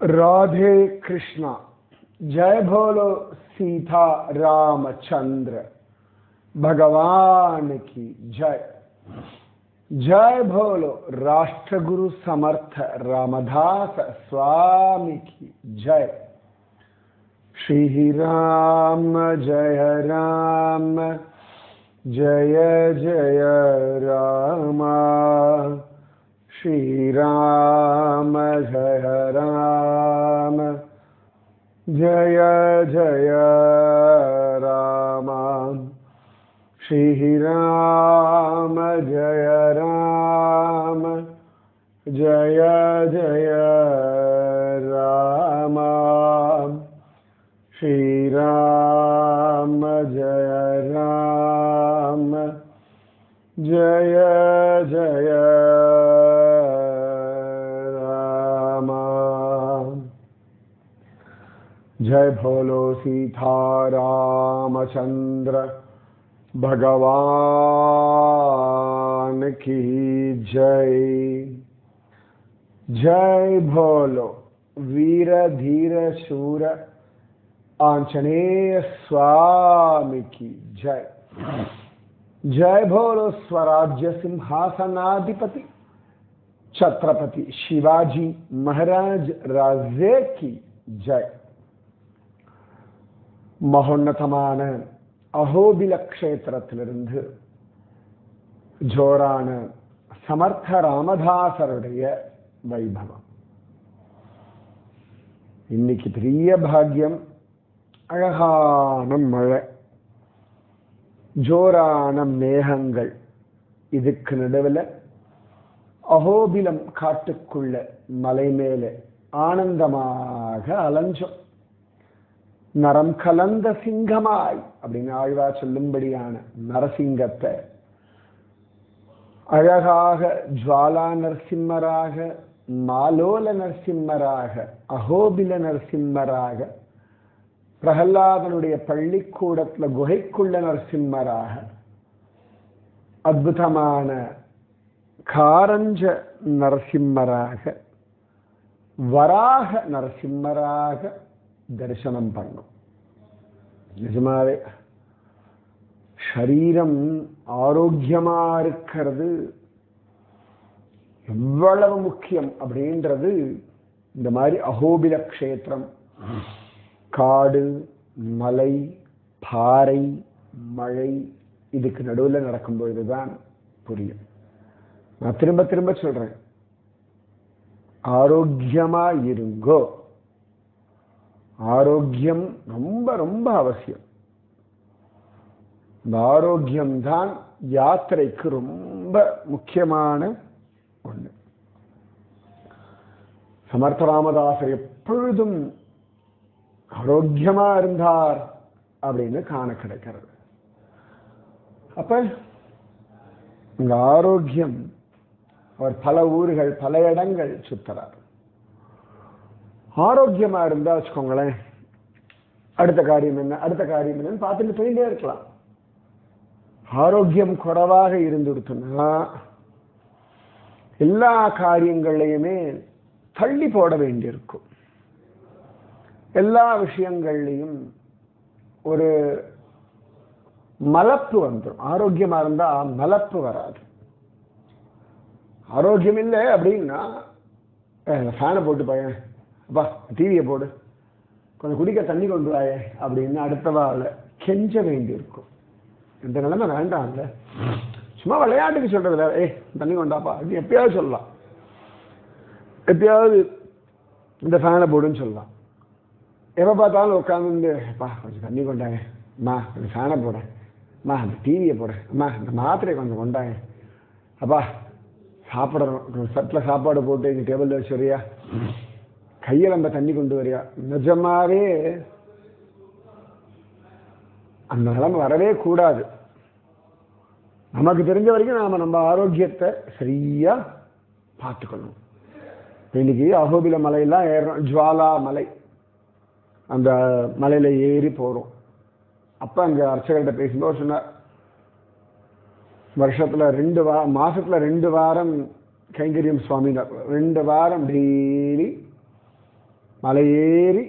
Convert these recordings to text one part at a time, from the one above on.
राधे कृष्णा। जय बोलो सीता रामचंद्र भगवान की जय। जय बोलो राष्ट्रगुरु समर्थ रामदास स्वामी की जय। श्री राम जय राम जय जय राम। श्री राम जय राम जय जय राम। श्री राम जय राम जय जय राम। श्री राम जय राम जय जय राम। जय भोलो सीता रामचंद्र भगवान की जय। जय भोलो वीर धीर शूर आंजनेय स्वामी की जय। जय भोलो स्वराज्य सिंहासनाधिपति छत्रपति शिवाजी महाराज राजे की जय। மகோன்னதமான அஹோபில க்ஷேத்திரத்திலிருந்து ஜோரான சமர்த்த ராமதாசருடைய வைபவம். இன்னைக்கு பெரிய பாக்கியம், அழகான மழை, ஜோரான மேகங்கள். இதுக்கு நடுவில் அஹோபிலம் காட்டுக்குள்ள மலை மேலே ஆனந்தமாக அலைஞ்சோம். நரம் கலந்த சிங்கமாய் அப்படின்னு ஆழ்வா சொல்லும்படியான நரசிங்கத்தை அழகாக ஜுவாலா நரசிம்மராக, மாலோல நரசிம்மராக, அஹோபில நரசிம்மராக, பிரகலாதனுடைய பள்ளிக்கூடத்துல குகைக்குள்ள நரசிம்மராக, அற்புதமான காரஞ்ச நரசிம்மராக, வராக நரசிம்மராக தரிசனம் பண்ணும். நிஜமாவே சரீரம் ஆரோக்கியமா இருக்கிறது எவ்வளவு முக்கியம் அப்படின்றது இந்த மாதிரி அஹோபில க்ஷேத்திரம், காடு, மலை, பாறை, மழை இதுக்கு நடுவில் நடக்கும்பொழுதுதான் புரியும். நான் திரும்ப திரும்ப சொல்றேன், ஆரோக்கியமா இருங்கோ. ஆரோக்கியம் ரொம்ப ரொம்ப அவசியம். இந்த ஆரோக்கியம்தான் யாத்திரைக்கு ரொம்ப முக்கியமான ஒண்ணு. சமர்த்த ராமதாசர் எப்பொழுதும் ஆரோக்கியமா இருந்தார் அப்படின்னு காண கிடைக்கிறது. அப்ப இந்த ஆரோக்கியம், அவர் பல ஊர்கள் பல இடங்கள் சுத்துறார். ஆரோக்கியமா இருந்தா வச்சுக்கோங்களேன், அடுத்த காரியம் என்ன அடுத்த காரியம் என்னன்னு பார்த்துட்டு போயிட்டே இருக்கலாம். ஆரோக்கியம் குறைவாக இருந்துடுத்துன்னா எல்லா காரியங்களையுமே தள்ளி போட வேண்டியிருக்கும். எல்லா விஷயங்கள்லையும் ஒரு மலப்பு வந்துடும். ஆரோக்கியமா இருந்தா மலப்பு வராது. ஆரோக்கியம் இல்லை அப்படின்னா ஃபேனை போட்டு பையன், அப்பா டிவியை போடு, கொஞ்சம் குடிக்க தண்ணி கொண்டு வாயே அப்படின்னு அடுத்த வாழை கெஞ்ச வேண்டியிருக்கும். இந்த நிலைமை வேண்டாம்ல. சும்மா விளையாட்டுக்கு சொல்றதுல தண்ணி கொண்டாப்பா அப்படின்னு எப்பயாவது சொல்லலாம். எப்பயாவது இந்த ஃபேனை போடுன்னு சொல்லலாம். எப்போ பார்த்தாலும் உட்காந்து அப்பா கொஞ்சம் தண்ணி கொண்டாங்க, அம்மா கொஞ்சம் ஃபேனை போடேன், அம்மா அந்த டிவியை போடேன், அம்மா இந்த மாத்திரையை கொஞ்சம் கொண்டாங்க, அப்பா சாப்பிட்றோம் சட்டில் சாப்பாடு போட்டு எங்கள் டேபிளில் வச்சு வரியா, கையில் நம்ம தண்ணி கொண்டு வரியா. நிஜமாவே அந்த நிலைமை வரவே கூடாது. நமக்கு தெரிஞ்ச வரைக்கும் நாம நம்ம ஆரோக்கியத்தை சரியா பார்த்துக்கணும். இன்னைக்கு அஹோபில மலையெல்லாம் ஏறுறோம், ஜுவாலா மலை, அந்த மலையில ஏறி போறோம். அப்ப அங்க அர்ச்சகர்கிட்ட பேசும்போது சொன்னார், வருஷத்துல மாசத்துல 2 வாரம் கைங்கரியம் சுவாமி, 2 வாரம் டெய்லி மலை ஏறி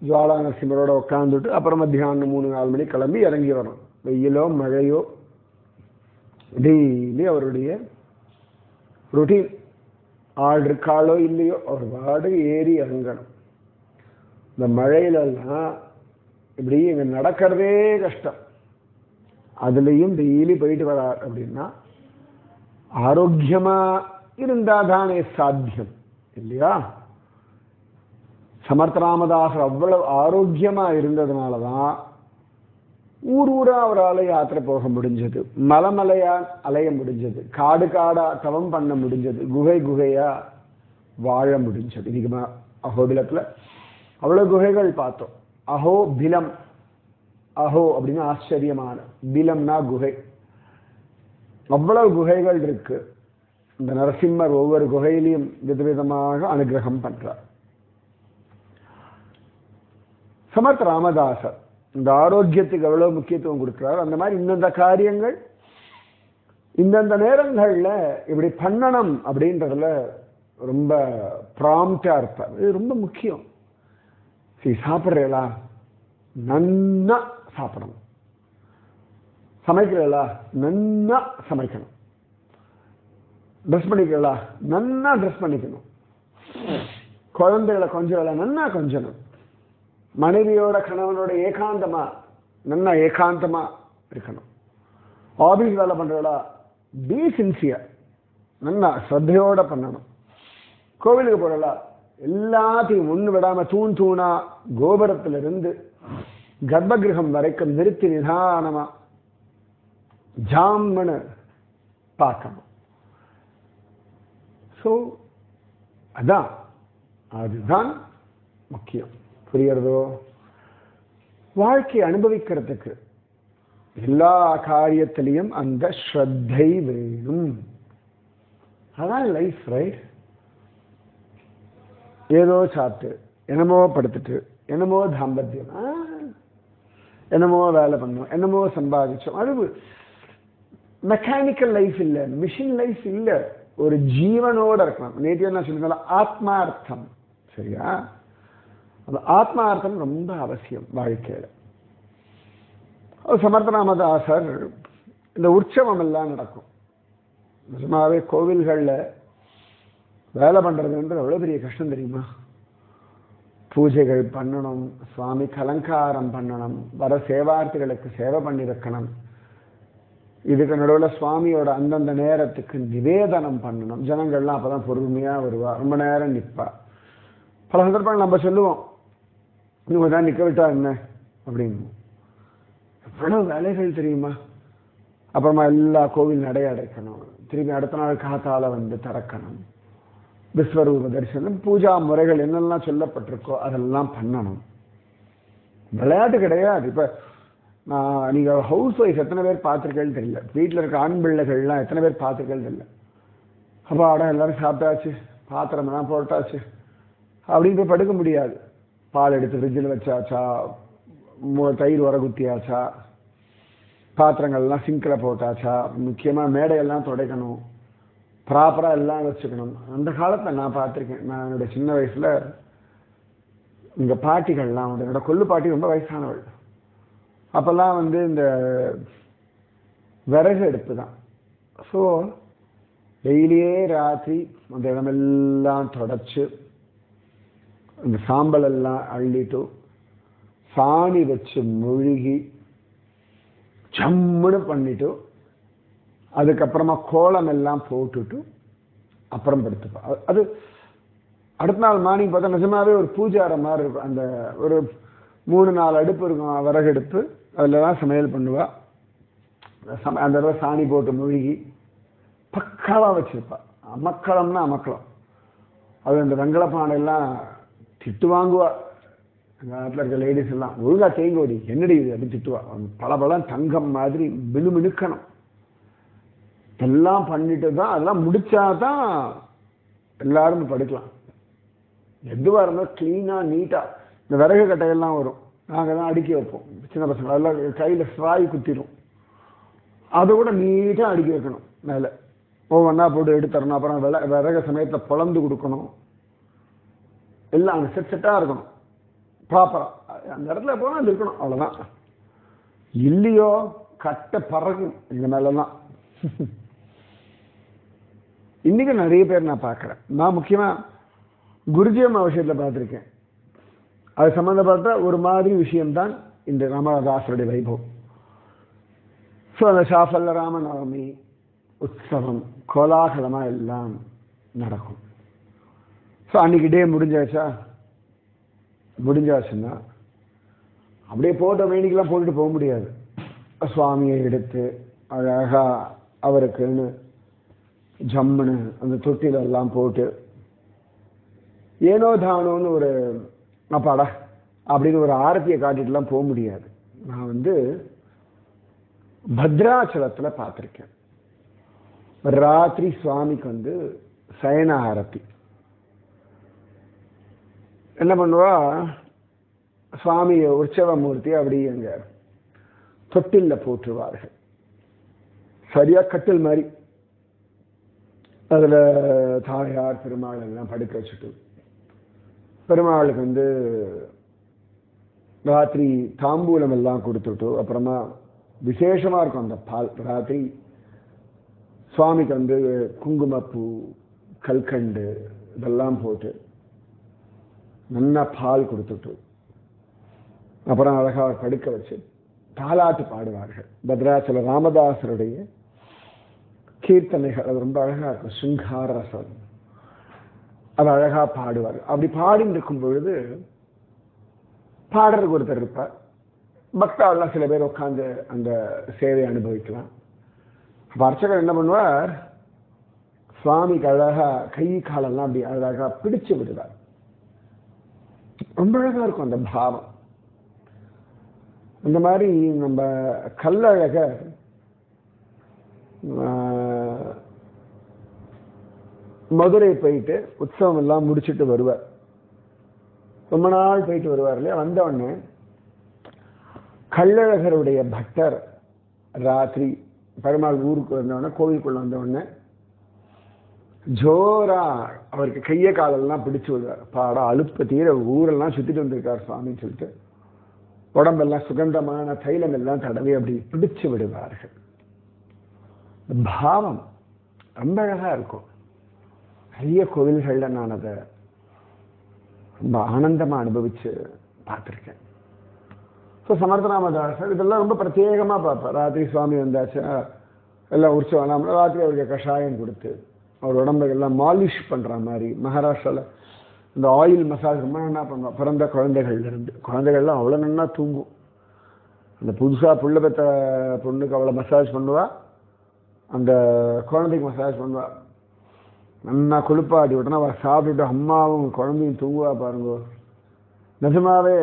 ஜுவாலா நரசிம்மரோட உட்காந்துட்டு அப்புறம் மத்தியானம் 3-4 மணி கிளம்பி இறங்கி வரணும். வெயிலோ மழையோ டெய்லி அவருடைய ரொட்டீன். ஆள் இருக்காளோ இல்லையோ அவர் பாடு ஏறி இறங்கணும். இந்த மழையிலெல்லாம் இப்படி இங்கே நடக்கிறதே கஷ்டம். அதுலேயும் டெய்லி போயிட்டு வரார் அப்படின்னா ஆரோக்கியமா இருந்தாதானே சாத்தியம் இல்லையா? சமர்த்த ராமதாசர் அவ்வளவு ஆரோக்கியமா இருந்ததுனாலதான் ஊர் ஊரா அவரால் யாத்திரை போக முடிஞ்சது, மலைமலையா அலைய முடிஞ்சது, காடு காடா தவம் பண்ண முடிஞ்சது, குகை குகையா வாழ முடிஞ்சது. இன்னைக்கு அஹோபிலத்துல அவ்வளவு குகைகள் பார்த்தோம். அஹோபிலம், அஹோ அப்படின்னு ஆச்சரியமான, பிலம்னா குகை. அவ்வளவு குகைகள் இருக்கு. இந்த நரசிம்மர் ஒவ்வொரு குகையிலையும் விதவிதமாக அனுகிரகம் பண்றார். சமர்த்த ராமதாசர் இந்த ஆரோக்கியத்துக்கு எவ்வளவு முக்கியத்துவம் கொடுக்கிறார். அந்த மாதிரி இந்தந்த காரியங்கள் இந்தந்த நேரங்கள்ல இப்படி பண்ணணும் அப்படின்றதுல ரொம்ப ப்ராம்ப்டா இருப்பார். இது ரொம்ப முக்கியம். சரி, சாப்பிட்றீங்களா? நன்னா சாப்பிடணும். சமைக்கிறீங்களா? நன்னா சமைக்கணும். ட்ரெஸ் பண்ணிக்கிறீங்களா? நன்னா ட்ரெஸ் பண்ணிக்கணும். குழந்தைகளை கொஞ்சம் நன்னா கொஞ்சணும். மனைவியோட கணவனோட ஏகாந்தமா நன்னா ஏகாந்தமா இருக்கணும். ஆபீஸ் வேலை பண்றீங்களா? பி சின்சியர், நன்னா ஸ்ரத்தையோட பண்ணணும். கோவிலுக்கு போறீங்களா? எல்லாத்தையும் ஒண்ணு விடாம தூண் தூணா கோபுரத்திலிருந்து கர்ப்பகிரகம் வரைக்கும் நிறுத்தி நிதானமா ஜாமனு பார்க்கணும். ஸோ அதுதான் முக்கியம். புரியறதோ? வாழ்க்கை அனுபவிக்கிறதுக்கு எல்லா காரியத்திலையும் அந்த ஸ்ரத்தை வேணும். அதான் லைஃப், ரைட்? ஏதோ சாப்பிட்டு என்னமோ படுத்துட்டு என்னமோ தாம்பத்தியம், என்னமோ வேலை பண்ணோம், என்னமோ சம்பாதிச்சோம். அது மெக்கானிக்கல் லைஃப் இல்லை, மிஷின் லைஃப் இல்லை. ஒரு ஜீவனோட இருக்கலாம். நேற்று என்ன சொல்லுங்க, ஆத்மார்த்தம். சரியா? அந்த ஆத்மார்த்தம் ரொம்ப அவசியம் வாழ்க்கையில். சமர்த்த ராமதாசர் இந்த உற்சவம் எல்லாம் நடக்கும். நிஜமாவே கோவில்களில் வேலை பண்ணுறதுன்றது எவ்வளோ பெரிய கஷ்டம் தெரியுமா? பூஜைகள் பண்ணணும், சுவாமிக்கு அலங்காரம் பண்ணணும், வர சேவார்த்திகளுக்கு சேவை பண்ணி வைக்கணும். இதுக்கு நடுவில் சுவாமியோட அந்தந்த நேரத்துக்கு நிவேதனம் பண்ணணும். ஜனங்கள்லாம் அப்போ தான் பொறுமையாக வருவா, ரொம்ப நேரம் நிற்பா. பல சந்தர்ப்பங்கள் நம்ம சொல்லுவோம், இன்னும் தான் நிற்க விட்டா என்ன அப்படின்னு. எவ்வளவு வேலைகள் தெரியுமா? அப்புறமா எல்லா கோவில் நடை அடைக்கணும், திரும்பி அடுத்த நாள் காத்தால வந்து திறக்கணும், விஸ்வரூப தரிசனம், பூஜா முறைகள் என்னெல்லாம் சொல்லப்பட்டிருக்கோ அதெல்லாம் பண்ணணும். விளையாட்டு கிடையாது. இப்போ நீங்கள் ஹவுஸ் ஒய்ஃப் எத்தனை பேர் பார்த்துருக்கேன்னு தெரியல, வீட்டில் இருக்க ஆண் பிள்ளைகள்லாம் எத்தனை பேர் பார்த்துருக்கேன்னு தெரியல. அப்போ எல்லாரும் சாப்பிட்டாச்சு, பாத்திரமெல்லாம் போட்டாச்சு அப்படின்னு போய் படுக்க முடியாது. பால் எடுத்து ஃப்ரிட்ஜில் வச்சாச்சா, தயிர் உர குத்தியாச்சா, பாத்திரங்கள்லாம் சிங்கில் போட்டாச்சா, முக்கியமாக மேடையெல்லாம் துடைக்கணும், ப்ராப்பராக எல்லாம் வச்சுக்கணும். அந்த காலத்தில் நான் பார்த்துருக்கேன். நான் என்னோட சின்ன வயசில் இங்கே பாட்டிகள்லாம் உண்டு. என்னோட கொள்ளு பாட்டி ரொம்ப வயசானவள். அப்போல்லாம் இந்த விறகு அடுப்பு தான். ஸோ டெய்லியே ராத்திரி அந்த இடமெல்லாம் தொடச்சு இந்த சாம்பல் எல்லாம் அள்ளிட்டு சாணி வச்சு மொழுகி ஜம்முன்னு பண்ணிட்டு அதுக்கப்புறமா கோலம் எல்லாம் போட்டுட்டு அப்புறம் படுத்துப்பா. அது அடுத்த நாள் மார்னிங் பார்த்தா நிஜமாவே ஒரு பூஜார மாதிரி இருக்கும். அந்த ஒரு 3-4 அடுப்பு இருக்கும், விறகு அடுப்பு, அதில் தான் சமையல் பண்ணுவா. அந்த தடவை சாணி போட்டு மொழுகி பக்காவாக வச்சிருப்பா. அமக்களம்னா அமக்களம். அது அந்த வெங்கல பானையெல்லாம் திட்டு வாங்குவா. எங்கள் நாட்டில் இருக்க லேடிஸ் எல்லாம், ஒழுங்கா தேங்கோடி என்னடி இது அப்படின்னு திட்டுவா. பலபலம் தங்கம் மாதிரி மினுமினுக்கணும். எல்லாம் பண்ணிட்டு தான், அதெல்லாம் முடிச்சாதான் எல்லாரும் படுக்கலாம். எதுவாக இருந்தாலும் கிளீனாக நீட்டாக. இந்த விறகு கட்டையெல்லாம் வரும், நாங்கள் தான் அடுக்கி வைப்போம். சின்ன பசங்க அதெல்லாம் கையில் ஸ்வாய் குத்திடும். அதை கூட நீட்டாக அடுக்கி வைக்கணும். மேலே ஒவ்வொன்றா போட்டு எடுத்துறணும். அப்புறம் விறகு சமயத்தில் பொழந்து கொடுக்கணும். எல்லாம் அந்த செட்டாக இருக்கணும் ப்ராப்பராக. அந்த இடத்துல போனால் அது இருக்கணும், அவ்வளோதான். இல்லையோ கட்ட பறக்கும் எங்கள் மேலெல்லாம். இன்னைக்கு நிறைய பேர் நான் பார்க்குறேன். நான் முக்கியமாக குருஜி அம்மா விஷயத்தில் பார்த்துருக்கேன். அது சம்மந்தப்பட்ட ஒரு மாதிரி விஷயம்தான் இந்த ராமதாசருடைய வைபவம். ஸோ அந்த சாஃபல்ல ராமநவமி உற்சவம் கோலாகலமாக எல்லாம் நடக்கும். ஸோ அன்னைக்கு டே முடிஞ்சாச்சுன்னா அப்படியே போட்ட வேணிக்கெல்லாம் போட்டுட்டு போக முடியாது. சுவாமியை எடுத்து அழகாக அவருக்குன்னு ஜம்முன்னு அந்த தொட்டிலெல்லாம் போட்டு ஏனோ தானோன்னு ஒரு அப்பாடா அப்படின்னு ஒரு ஆரத்தியை காட்டிட்டுலாம் போக முடியாது. நான் பத்ராச்சலத்தில் பார்த்துருக்கேன். ராத்திரி சுவாமிக்கு சயன ஆரத்தி என்ன பண்ணுவா, சுவாமியை உற்சவமூர்த்தி அப்படி அங்க தொட்டில்ல போட்டுருவார்கள். சரியா கட்டில் மாதிரி அதுல தாயார் பெருமாள் எல்லாம் படுக்க வச்சுட்டு பெருமாளுக்கு ராத்திரி தாம்பூலம் எல்லாம் கொடுத்துட்டு அப்புறமா விசேஷமா இருக்கும் அந்த பால். ராத்திரி சுவாமிக்கு குங்குமப்பூ கல்கண்டு இதெல்லாம் போட்டு நல்லா பால் கொடுத்துட்டு அப்புறம் அழகாக படுக்க வச்சு தாலாட்டு பாடுவார்கள். பத்ராச்சல ராமதாசருடைய கீர்த்தனைகள் அது ரொம்ப அழகா இருக்கும். சிங்கார ரசம் அது அழகா பாடுவார். அப்படி பாடிட்டு இருக்கும் பொழுது பாடுறதுக்கு ஒருத்தர் இருப்பார். பக்தாவெல்லாம் சில பேர் உட்காந்து அந்த சேவையை அனுபவிக்கலாம். அப்ப அர்ச்சகர் என்ன பண்ணுவார், சுவாமிக்கு அழகா கை காலெல்லாம் அப்படி அழகா பிடிச்சு விடுவார். ரொம்ப அழகா இருக்கும் அந்த பாவம். இந்த மாதிரி நம்ம கல்லழகர் மதுரை போயிட்டு உற்சவம் எல்லாம் முடிச்சுட்டு வருவார். ரொம்ப நாள் போயிட்டு வருவார் இல்லையா. வந்த உடனே கள்ளழகருடைய பக்தர் ராத்திரி பெருமாள் ஊருக்கு வந்தவுடனே கோவிலுக்குள்ள வந்தவுடனே ஜோரா அவருக்கு கைய காலெல்லாம் பிடிச்சு விடுவார். பாடா அலுப்ப தீர ஊரெல்லாம் சுத்திட்டு வந்திருக்கார் சுவாமின்னு சொல்லிட்டு உடம்பெல்லாம் சுகந்தமான தைலம் எல்லாம் தடவி அப்படி பிடிச்சு விடுவார்கள். பாவம் ரொம்ப அழகா இருக்கும். நிறைய கோவில்கள்ல நான் அதை ரொம்ப ஆனந்தமா அனுபவிச்சு பார்த்துருக்கேன். ஸோ சமர்த்தராமதாசர் இதெல்லாம் ரொம்ப பிரத்யேகமா பார்ப்பார். ராத்திரி சுவாமி வந்தாச்சு எல்லாம் உற்சவம் ராத்திரி அவருக்கு கஷாயம் கொடுத்து அவர் உடம்புகள்லாம் மாலிஷ் பண்ற மாதிரி. மகாராஷ்டிரால இந்த ஆயில் மசாஜ் ரொம்ப நல்லா பண்ணுவான். பிறந்த குழந்தைகள்லாம் அவ்வளோ நல்லா தூங்கும். அந்த புதுசா புள்ள பெற்ற பொண்ணுக்கு அவ்வளோ மசாஜ் பண்ணுவா, அந்த குழந்தைக்கு மசாஜ் பண்ணுவா. நல்லா குளிப்பாட்டி விட்டோன்னா அவள் சாப்பிட்டுட்டு அம்மாவும் குழந்தையும் தூங்குவா பாருங்க. நிஜமாவே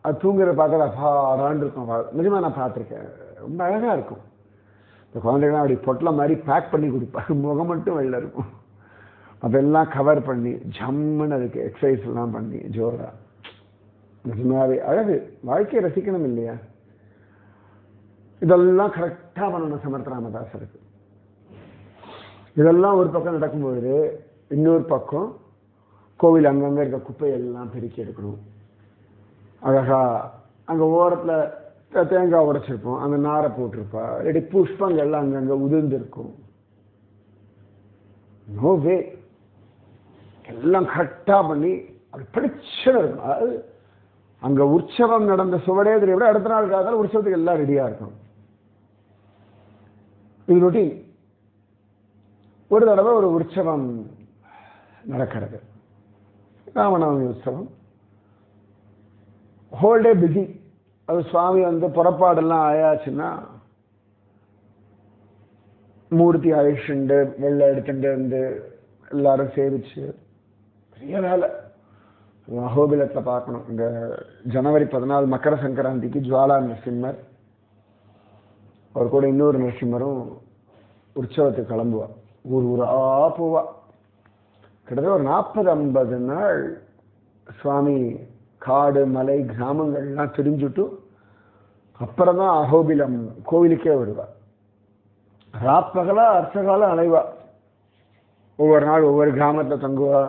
அது தூங்குற பார்த்தா அப்பாடான்னு இருக்கும். நிஜமா நான் பார்த்துருக்கேன். ரொம்ப அழகா இருக்கும். இந்த குழந்தைகள்லாம் அப்படி பொட்டலை மாதிரி பேக் பண்ணி கொடுப்பாங்க. முகம் மட்டும் வெளில இருக்கும். அதெல்லாம் கவர் பண்ணி ஜம்முன்னு அதுக்கு எக்ஸசைஸ் எல்லாம் பண்ணி ஜோரா. நிஜமாவே அழகு. வாழ்க்கையை ரசிக்கணும் இல்லையா. இதெல்லாம் கரெக்டா பண்ணணும் சமர்த்தராமதாசருக்கு. இதெல்லாம் ஒரு பக்கம் நடக்கும்போது இன்னொரு பக்கம் கோவில் அங்கங்க இருக்க குப்பையெல்லாம் பெருக்கி எடுக்கணும். அழகா அங்க ஓரத்துல தேங்காய் உடைச்சிருப்போம், அந்த நாரை போட்டிருப்பா. இல்லாட்டி புஷ்பங்கள்லாம் அங்கங்க உதிர்ந்து இருக்கும். நோவே எல்லாம் கரெக்டா பண்ணி அது பிரச்சனை இருக்கும். அது அங்க உற்சவம் நடந்த சுவடே தெரிய விட அடுத்த நாள் காலத்தால் உற்சவத்துக்கு எல்லாம் ரெடியா இருக்கும். இது ரொட்டீன். ஒரு தடவை ஒரு உற்சவம் நடக்கிறது, ராமநவமி உற்சவம். Whole day busy. அது சுவாமி புறப்பாடெல்லாம் ஆயாச்சுன்னா மூர்த்தி அழிச்சுண்டு வெள்ளை எடுத்துட்டு எல்லாரும் சேவிச்சு பெரிய வேலை. அஹோபிலத்தில் பார்க்கணும். இந்த ஜனவரி 14 மக்கர சங்கராந்திக்கு ஜுவாலா நரசிம்மர் அவர் கூட இன்னொரு நரசிம்மரும் உற்சவத்துக்கு கிளம்புவா. ஊரா போவா. கிட்டத்தட்ட ஒரு 40-50 நாள் சுவாமி காடு மலை கிராமங்கள்லாம் தெரிஞ்சுட்டு அப்புறம் தான் அஹோபிலம் கோவிலுக்கே வருவா. ராப்பகலா அர்ச்சகாலம் அலைவா. ஒவ்வொரு நாள் ஒவ்வொரு கிராமத்தில் தங்குவா.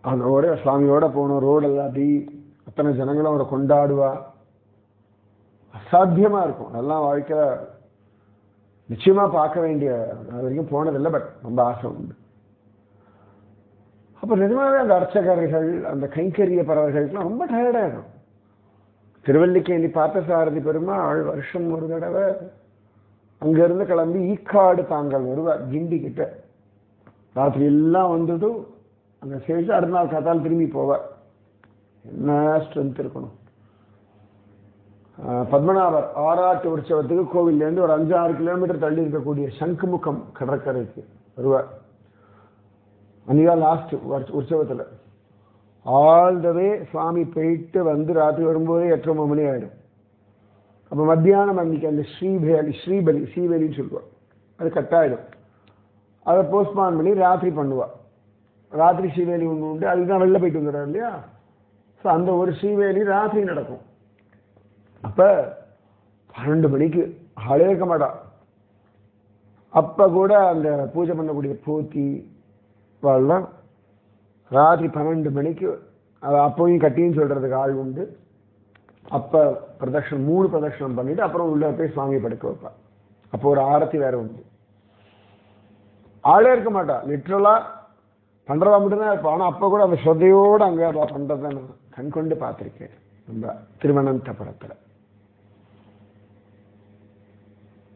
அதோட சுவாமியோட போகணும். ரோடு எல்லாத்தி அத்தனை ஜனங்களும் அவரை கொண்டாடுவா. அசாத்தியமா இருக்கும். அதெல்லாம் வாழ்க்கையில நிச்சயமா பார்க்க வேண்டிய, அது வரைக்கும் போனதில்லை, பட் ரொம்ப ஆசை உண்டு. அப்போ நிஜமாவே அந்த அர்ச்சகர்கள், அந்த கைங்கரிய பறவைகளுக்கெல்லாம் ரொம்ப டயர்டாயிடும். திருவல்லிக்கேணி பார்த்தசாரதி பெருமாள் வருஷம் ஒரு தடவை அங்கிருந்து கிளம்பி ஈக்காடு தாங்கள் வருவார் கிண்டி கிட்ட. ராத்திரி எல்லாம் வந்துட்டு அங்கே சேர்த்து அடுத்த நாள் காத்தால் திரும்பி போவார். என்ன ஸ்ட்ரென்த் இருக்கணும். பத்மநாபர் ஆராட்டு உற்சவத்துக்கு கோவில்லேருந்து ஒரு 5-6 கிலோமீட்டர் தள்ளி இருக்கக்கூடிய சங்குமுகம் கடற்கரைக்கு வருவார். அன்னையா லாஸ்ட் உற்சவத்தில் ஆல் த வே சுவாமி போயிட்டு வந்து ராத்திரி வரும்போதே 8-9 மணி ஆகிடும். அப்போ மத்தியானம் அன்னைக்கு அந்த ஸ்ரீபலின்னு சொல்லுவாள், அது கட்டாயிடும். அதை போஸ்ட்பான் பண்ணி ராத்திரி பண்ணுவாள். ராத்திரி ஸ்ரீவேலி ஒன்று உண்டு, அதுதான் வெளில போயிட்டு வந்துடுறாரு இல்லையா. ஸோ அந்த ஒரு ஸ்ரீவேலி ராத்திரி நடக்கும். அப்போ 12 மணிக்கு ஆளே இருக்க மாட்டா. அப்போ கூட அந்த பூஜை பண்ணக்கூடிய போத்தி வாழலாம் ராத்திரி 12 மணிக்கு அப்போயும் கட்டின்னு சொல்றதுக்கு ஆள் உண்டு. அப்போ பிரதட்சணம் 3 பிரதட்சணம் பண்ணிட்டு அப்புறம் உள்ள போய் சுவாமி படுக்க வைப்பா. அப்போ ஒரு ஆரத்தி வேற உண்டு. ஆளே இருக்க மாட்டா. லிட்ரலா பண்றதா மட்டும்தான் இருப்பா. ஆனால் அப்போ கூட அந்த ஸ்ரத்தையோடு அங்கே பண்றதை நான் கண் கொண்டு பார்த்துருக்கேன் நம்ம திருவனந்தபுரத்தில்.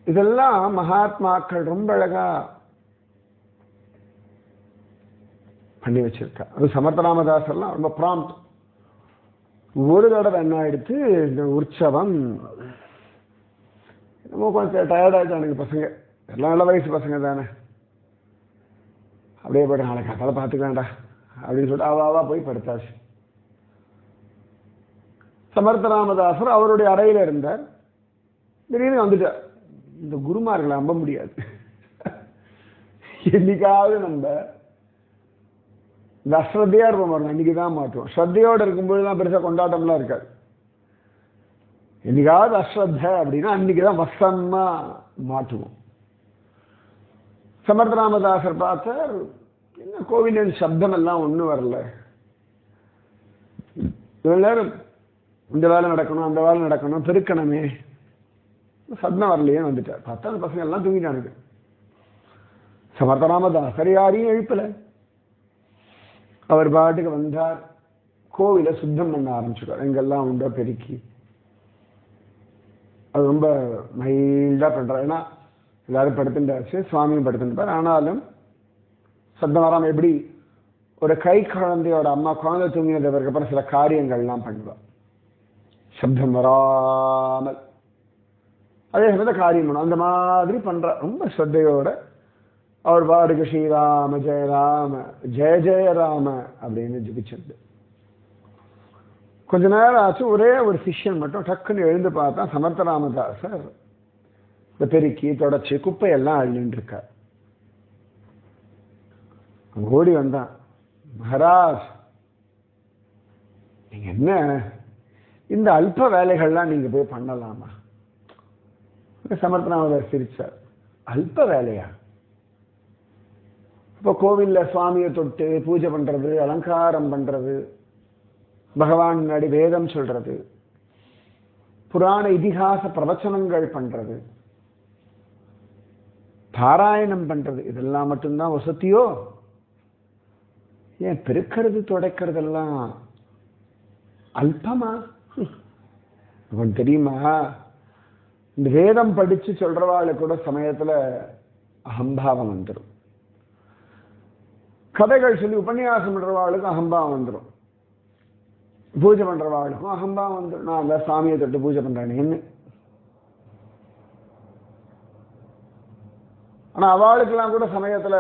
இதெல்லாம் மகாத்மாக்கள் ரொம்ப அழகா பண்ணி வச்சிருக்கா. அது சமர்த்தராமதாசர்லாம் ரொம்ப ப்ராம்ப்ட். ஒரு தடவை என்ன ஆயிடுத்து, இந்த உற்சவம் என்னமோ கொஞ்சம் டயர்டாயிட்டானுங்க பசங்க, எல்லாம் நல்ல வயசு பசங்க தானே. அப்படியே போய்ட்டு நாளைக்கு காத்தால பார்த்துக்கலாம்டா அப்படின்னு சொல்லிட்டு அவாவா போய் படுத்தாச்சு. சமர்த்தராமதாசர் அவருடைய அறையில் இருந்தார். திடீர்னு வந்துட்டார். இந்த குருமார்களை நம்ப முடியாது. என்னைக்காவது நம்ம இந்த அஸ்ரத்தையா இருப்போம் பாருங்க, அன்னைக்கு தான் மாற்றுவோம். ஸ்ரத்தையோடு இருக்கும்போது தான் பெருசாக கொண்டாட்டம்லாம் இருக்காது. என்னைக்காவது அஸ்ரத்த அப்படின்னா அன்னைக்கு தான் வசமா மாற்றுவோம். சமர்த்தராமதாசர் பார்த்தார், என்ன கோவிலின் சப்தம் எல்லாம் ஒன்றும் வரல. இவ்வளவு நேரம் இந்த வேலை நடக்கணும், அந்த வேலை நடக்கணும், பெருக்கணுமே, சப்தம் வரலையேன்னு வந்துட்டார். பார்த்தா அந்த பசங்க எல்லாம் தூங்கிட்டானுங்க. சமர்த்தராமதாசர் யாரையும் எழுப்பல. அவர் பாட்டுக்கு வந்தார். கோவிலை சுத்தம் பண்ண ஆரம்பிச்சுட்டார். எங்கெல்லாம் உண்டோ பெருக்கி. அது ரொம்ப மைல்டா பண்றாரு. ஏன்னா எல்லாரும் படுத்துட்டாச்சு, சுவாமியும் படுத்துட்டார். ஆனாலும் சத்தம் வராம எப்படி ஒரு கை குழந்தையோட அம்மா குழந்தை தூங்கினதுக்கு அப்புறம் சில காரியங்கள்லாம் பண்ணுவார், சப்தம் வராமல். அதே சமயத்தில் காரியம் பண்ணும். அந்த மாதிரி பண்ற ரொம்ப ஸ்ரத்தையோட. அவர் பாடுக்கு ஸ்ரீராம ஜெயராம ஜெய ஜெயராம அப்படின்னு ஜபிச்சது. கொஞ்ச நேரம் ஆச்சு. ஒரே ஒரு சிஷ்யன் மட்டும் டக்குன்னு எழுந்து பார்த்தா சமர்த்தராமதாசர் இந்த பெருக்கி தொடச்சி குப்பையெல்லாம் அள்ளின்னு இருக்கார். ஓடி வந்தான். மகாராஜ், நீங்க என்ன இந்த அல்ப வேலைகள்லாம் நீங்க போய் பண்ணலாமா? சமர்த்தராமதாசர் சிரிச்சார். அல்ப வேலையா? இப்போ கோவில்ல சுவாமியை தொட்டு பூஜை பண்றது, அலங்காரம் பண்றது, பகவான் முன்னாடி வேதம் சொல்றது, புராண இதிகாச பிரவச்சனங்கள் பண்றது, பாராயணம் பண்றது, இதெல்லாம் மட்டும்தான் வசதியோ? ஏன் பெருக்கிறது துடைக்கிறதெல்லாம் அல்பமா? உனக்கு தெரியுமா, இந்த வேதம் படிச்சு சொல்றவாளுக்கு கூட சமயத்துல அகம்பாவம் வந்துடும். கதைகள் சொல்லி உபன்யாசம் பண்றவாளுக்கும் அகம்பாவம் வந்துடும். பூஜை பண்றவாளுக்கும் அகம்பாவம் வந்துடும். நான் அந்த சாமியை தொட்டு பூஜை பண்றேன்னு. ஆனா அவளுக்கெல்லாம் கூட சமயத்துல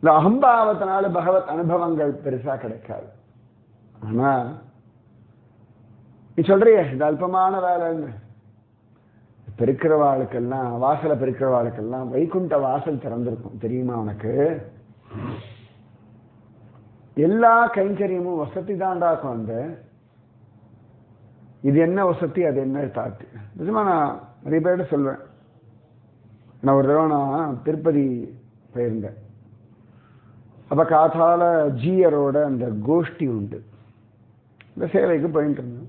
இந்த அகம்பாவத்தினால பகவத் அனுபவங்கள் பெருசா கிடைக்காது. ஆனா நீ சொல்றிய இது அல்பமான வேலைன்னு, பெருக்கிறவாளுக்கெல்லாம், வாசலை பெருக்கிறவாளுக்கெல்லாம் வைகுண்ட வாசல் திறந்திருக்கும் தெரியுமா உனக்கு? எல்லா கைங்கரியமும் வசதி தாண்டாக்கும். அந்த இது என்ன வசதி, அது என்ன தாட்டு. நிஜமா நான் நிறைய பேர்கிட்ட சொல்வேன். நான் ஒரு தடவை நான் திருப்பதி போயிருந்தேன். அப்போ காத்தால ஜீயரோட அந்த கோஷ்டி உண்டு, இந்த சேவைக்கு போயிட்டு இருந்தோம்.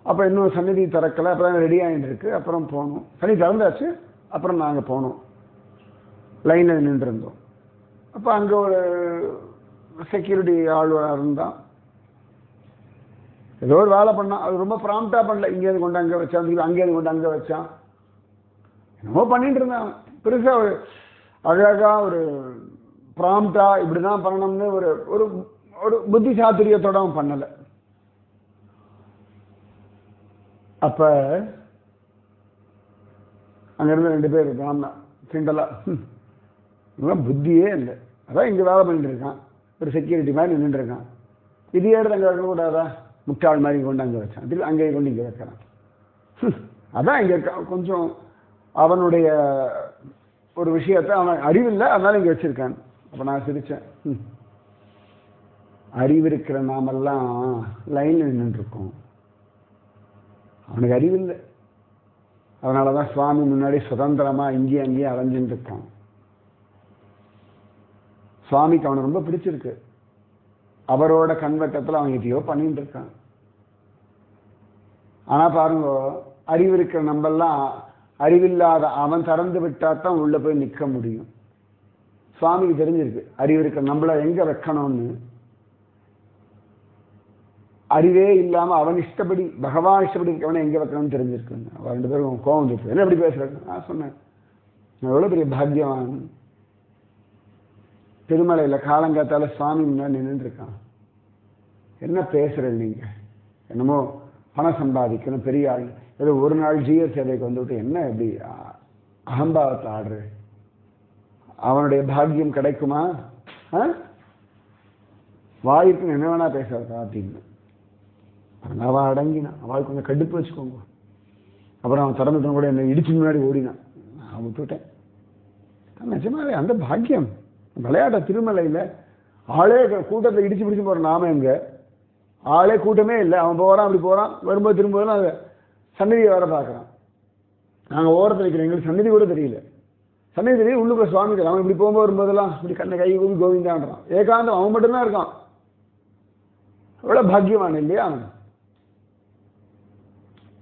அப்போ இன்னும் சந்நிதி திறக்கலை, அப்போ தான் ரெடி ஆகிட்டு இருக்கு. அப்புறம் போனோம், சந்நிதி திறந்தாச்சு. அப்புறம் நாங்கள் போனோம், லைனில் நின்றுருந்தோம். அப்போ அங்கே ஒரு செக்யூரிட்டி ஆழ்வார் இருந்தான். ஏதோ ஒரு வேலை பண்ணான், அது ரொம்ப ப்ராம்ப்டாக பண்ணல. இங்கேருந்து கொண்டு அங்கே வச்சான், அங்கேருந்து கொண்டு அங்கே வச்சான், என்னமோ பண்ணிட்டு இருந்தான். பெருசாக ஒரு அழகாக ஒரு ப்ராம்ப்டாக இப்படி தான் பண்ணணும்னு ஒரு ஒரு ஒரு புத்தி சாத்துரியத்தோட அவன் பண்ணலை. அப்போ அங்கேருந்து 2 பேர் இருக்கான் கிண்டலா, இதெல்லாம் புத்தியே இல்லை, அதான் இங்கே வேலை பண்ணிட்டு இருக்கான், ஒரு செக்யூரிட்டி மாதிரி நின்றுட்டு இருக்கான், இது ஏடுத்து அங்கே வைக்கக்கூடாதா, முட்டாள் மாதிரி கொண்டு அங்கே வச்சான், திருப்பி அங்கே கொண்டு இங்கே வைக்கிறான். அதான் இங்கே கொஞ்சம் அவனுடைய ஒரு விஷயத்தை அவன் அறிவில்லை, அதனால இங்கே வச்சிருக்கான். அப்போ நான் சிரித்தேன், அறிவு இருக்கிற நாமெல்லாம் லைனில் நின்றுருக்கோம், அவனுக்கு அறிவில்லை. அதனால தான் சுவாமி முன்னாடி சுதந்திரமாக இங்கேயும் அங்கேயும் அலைஞ்சுட்டு இருக்கான். சுவாமிக்கு அவனை ரொம்ப பிடிச்சிருக்கு, அவரோட கண்வட்டத்தில் அவன் எதையோ பண்ணிட்டு இருக்கான். ஆனால் பாருங்க, அறிவு இருக்கிற நம்மெல்லாம் அறிவில்லாத அவன் திறந்து விட்டாதான் உள்ள போய் நிற்க முடியும். சுவாமிக்கு தெரிஞ்சிருக்கு அறிவு இருக்கிற நம்மளை எங்க வைக்கணும்னு. அறிவே இல்லாமல் அவன் இஷ்டப்படி பகவான் இஷ்டப்படி இருக்கவனை எங்கே வைக்கணும்னு தெரிஞ்சிருக்குங்க. அவன் 2 பேரும் கோவம் வந்துருக்கு, என்ன எப்படி பேசுறாங்க. நான் சொன்னேன், எவ்வளோ பெரிய பாக்யவான், திருமலையில் காலங்காத்தால சுவாமி முன்னாடி நின்றுட்டு இருக்கான், என்ன பேசுகிறேன் நீங்கள், என்னமோ பணம் சம்பாதிக்கணும் பெரிய ஆள், ஏதோ ஒரு நாள் ஜீவ சேவைக்கு வந்துவிட்டு என்ன எப்படி அகம்பாவத்தை ஆடுற, அவனுடைய பாக்கியம் கிடைக்குமா, வாய்ப்பு என்ன வேணா பேசுறதா அப்படின்னு. அவள் அடங்கினான், அவளுக்கு கொஞ்சம் கடுப்பு வச்சுக்கோங்க. அப்புறம் அவன் திறந்துட்டு கூட என்னை இடிச்சு முன்னாடி ஓடினான், நான் விட்டுவிட்டேன். நிஜமாவே அந்த பாக்கியம் விளையாட்ட திருமலையில் ஆளே கூட்டத்தில் இடிச்சு பிடிச்சு போகிற நாம எங்க ஆளே கூட்டமே இல்லை, அவன் போகிறான் அப்படி போகிறான், வரும்போது திரும்பும்போது அதை சந்நிதியை வர பார்க்குறான். நாங்கள் ஓரத்தில் நிற்கிறோம், எங்களுக்கு சந்நிதி கூட தெரியல, சந்நிதி தெரியல, உள்ளுக்குள்ள சுவாமி தெரியல. அவன் இப்படி போகும்போது வரும்போதெல்லாம் இப்படி கண்ணை கை கூப்பி கோவிந்தான்றான், ஏகாந்தம் அவன் மட்டும்தான் இருக்கான். எவ்வளோ பாக்கியவான் இல்லையா அவன்.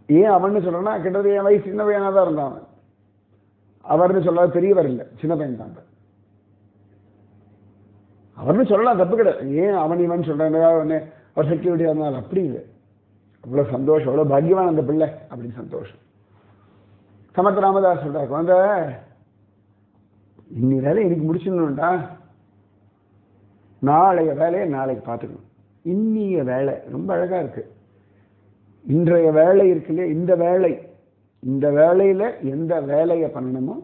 ஏன் அவன்னு சொல்கிறேன்னா, கிட்டத்தட்ட என் வயசு சின்ன பையனாக தான் இருந்தான் அவன். அவர்னு சொல்லாத பெரியவர் இல்லை, சின்ன பையன் தான். அவர்னு சொல்லலாம், தப்பு கிடையாது. ஏன் அவன் இவன் சொல்கிறேன், அவர் செக்யூரிட்டியாக இருந்தாலும் அப்படி இல்லை. அவ்வளோ சந்தோஷம், அவ்வளோ பாக்கியவான் அந்த பிள்ளை அப்படின்னு சந்தோஷம். சமத் ராமதாஸ் சொல்கிறார், குழந்தை இன்னி வேலையை இன்னைக்கு முடிச்சிடணும்டா, நாளைய வேலையை நாளைக்கு பார்த்துக்கணும். இன்னிய வேலை ரொம்ப அழகாக இருக்குது. இன்றைய வேலை இருக்கு இல்லையா, இந்த வேலையில் எந்த வேலையை பண்ணணுமோ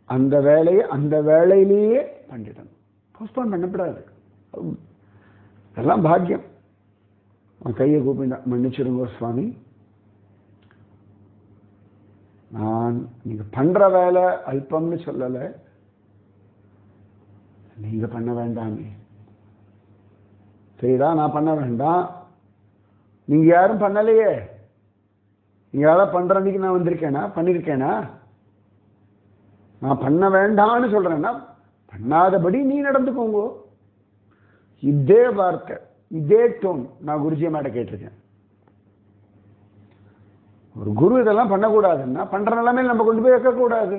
அந்த வேலையை அந்த வேலையிலேயே பண்ணிடணும், போஸ்ட்போன் பண்ணக்கூடாது. அதெல்லாம் பாக்கியம். அவன் கையை கூப்பிட்டா, மன்னிச்சிருங்க சுவாமி, நான் நீங்கள் பண்ணுற வேலை அல்பம்னு சொல்லலை, நீங்கள் பண்ண வேண்டாமே, சரிடா நான் பண்ண வேண்டாம், நீங்கள் யாரும் பண்ணலையே, நீங்கள் யாராவது பண்ணுற அன்னைக்கு நான் வந்திருக்கேனா, பண்ணியிருக்கேனா, நான் பண்ண வேண்டாம்னு சொல்கிறேன்னா பண்ணாதபடி நீ நடந்துக்கோங்க. இதே வார்த்தை இதே டோன் நான் குருஜி அம்மாட்ட கேட்டிருக்கேன். ஒரு குரு இதெல்லாம் பண்ணக்கூடாதுன்னா பண்ற நிலைமையில் நம்ம கொண்டு போய் வைக்கக்கூடாது.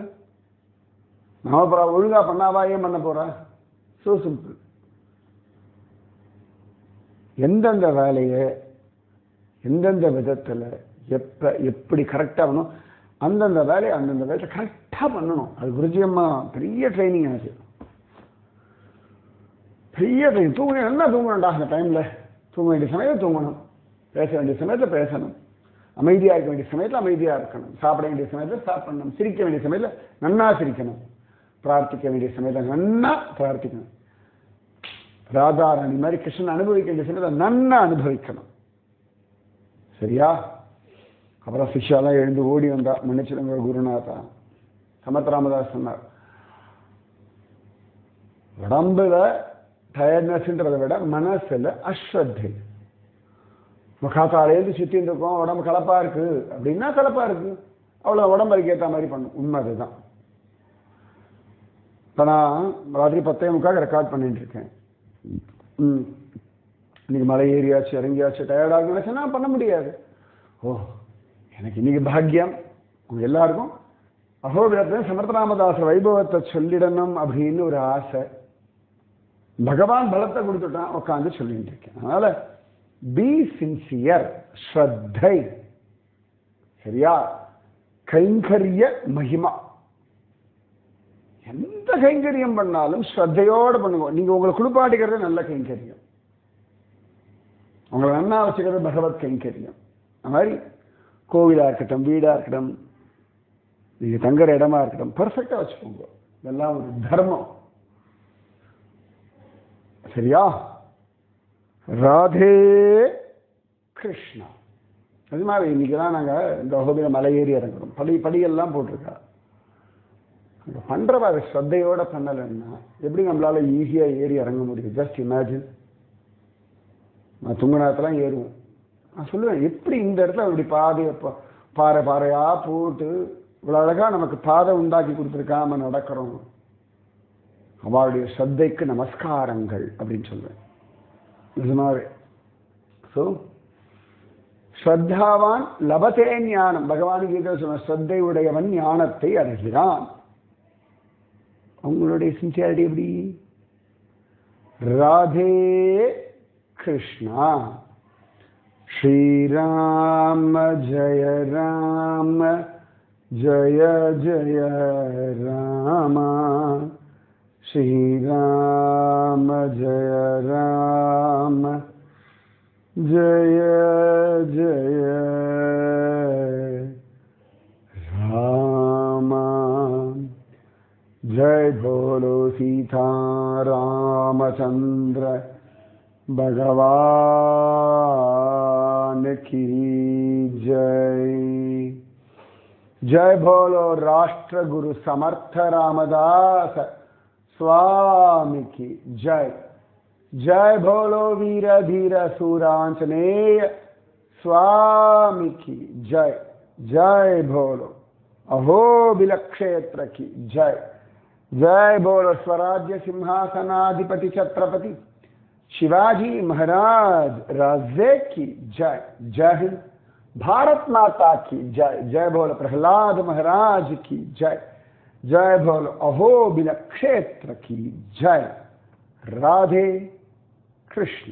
நம்ம ஒழுங்கா பண்ணாவா ஏன் பண்ண போறா? So simple. எந்தெந்த வேலையை எந்தெந்த விதத்தில் எப்படி கரெக்டாக பண்ணணும், அந்தந்த வேலையை அந்தந்த வேலையை கரெக்டாக பண்ணணும். அது குருஜி அம்மா பெரிய ட்ரைனிங் எனக்கு, பெரிய ட்ரைனிங். தூங்கணும், என்ன தூங்கணும்டா அந்த டைமில், தூங்க வேண்டிய சமயத்தில் தூங்கணும், பேச வேண்டிய சமயத்தில் பேசணும், அமைதியாக இருக்க வேண்டிய சமயத்தில் அமைதியாக இருக்கணும், சாப்பிட வேண்டிய சமயத்தில் சாப்பிடணும், சிரிக்க வேண்டிய சமயத்தில் நன்னா சிரிக்கணும், பிரார்த்திக்க வேண்டிய சமயத்தில் நன்னா பிரார்த்திக்கணும், ராதாராணி மாதிரி கிருஷ்ணன் அனுபவிக்க வேண்டிய சமயத்தில் நன்னா அனுபவிக்கணும். சரியா? அப்புறம் சிஷ்யாலாம் எழுந்து ஓடி வந்தா, மன்னிச்சிடுங்க குருநாதா. சமத் ராமதாஸ் சொன்னார், உடம்புல டயர்ட்னஸ்ன்றதை விட மனசில் அஸ்ரத்தை. காத்தாலேருந்து சுற்றின்னு இருக்கோம், உடம்பு கலப்பா இருக்கு அப்படின்னா கலப்பா இருக்கு, அவ்வளோ உடம்புக்கு ஏற்ற மாதிரி பண்ணும். உண்மை அதுதான். இப்போ நான் ராத்திரி 10:45 ரெக்கார்ட் பண்ணிட்டு இருக்கேன். இன்னைக்கு மலை ஏறியாச்சு இறங்கியாச்சு டயர்டாக நினைச்சேன்னா பண்ண முடியாது. ஓ எனக்கு இன்னைக்கு பாக்கியம் உங்க எல்லாருக்கும் அகோபிலத்தில் சமர்த்தராமதாச வைபவத்தை சொல்லிடணும் அப்படின்னு ஒரு ஆசை. பகவான் பலத்தை கொடுத்துட்டான், உட்காந்து சொல்லிட்டு இருக்கேன். அதனால பி சின்சியர், ஸ்ரத்தை. சரியா? கைங்கரிய மகிமா. எந்த கைங்கரியம் பண்ணாலும் ஸ்ரத்தையோடு பண்ணுங்க. நீங்க உங்களை குளிப்பாட்டிக்கிறது நல்ல கைங்கரியம், உங்களை நன்னா வச்சுக்கிறது பகவத் கைங்கரியம். அது மாதிரி கோவிலா இருக்கட்டும், வீடா இருக்கட்டும், நீங்க தங்குற இடமா இருக்கட்டும், பெர்ஃபெக்டா வச்சுக்கோங்க. இதெல்லாம் ஒரு தர்மம். சரியா? ராதே கிருஷ்ணா. அது மாதிரி இன்னைக்குதான் நாங்க இந்த வகுப்பில மலை ஏறி இறங்குறோம். படியெல்லாம் போட்டிருக்கா. பண்றவா அதை ஸ்ரத்தையோட பண்ணலைன்னா எப்படி நம்மளால ஈஸியா ஏறி இறங்க முடியும்? Just imagine. நான் துங்கநாதெல்லாம் ஏறுவோம். நான் சொல்லுவேன், எப்படி இந்த இடத்துல அப்படி பாறை பாறையா போட்டு இவ்வளவு அழகா நமக்கு பாதை உண்டாக்கி கொடுத்துருக்காம நடக்கிறோம். அவளுடைய ஸ்ரத்தைக்கு நமஸ்காரங்கள் அப்படின்னு சொல்லுவேன். நிஜமாவே. ஸோ ஸ்ரத்தாவான் லபத்தே ஞானம். பகவான் கீதை சொன்ன ஸ்ரத்தை உடையவன் ஞானத்தை அடைகிறான். அவங்களுடைய சின்சியாரிட்டி எப்படி? ராதே கிருஷ்ணா. ஸ்ரீராம ஜய ராம ஜய ஜய ராம. ஸ்ரீராம ஜய ராம ஜய ஜய ராம. जय बोलो सीता रामचंद्र भगवान की जय. जय बोलो राष्ट्र गुरु समर्थ रामदास स्वामी की जय. जय बोलो वीर धीर सूरांजनेय स्वामी की जय. जय बोलो अहोबिल क्षेत्र की जय. जय बोलो स्वराज्य सिंहासनाधिपति छत्रपति शिवाजी महाराज राजे की जय. जय हिंद. भारत माता की जय. जय बोलो प्रहलाद महाराज की जय. जय बोलो अहोबिल क्षेत्र की जय. राधे कृष्ण.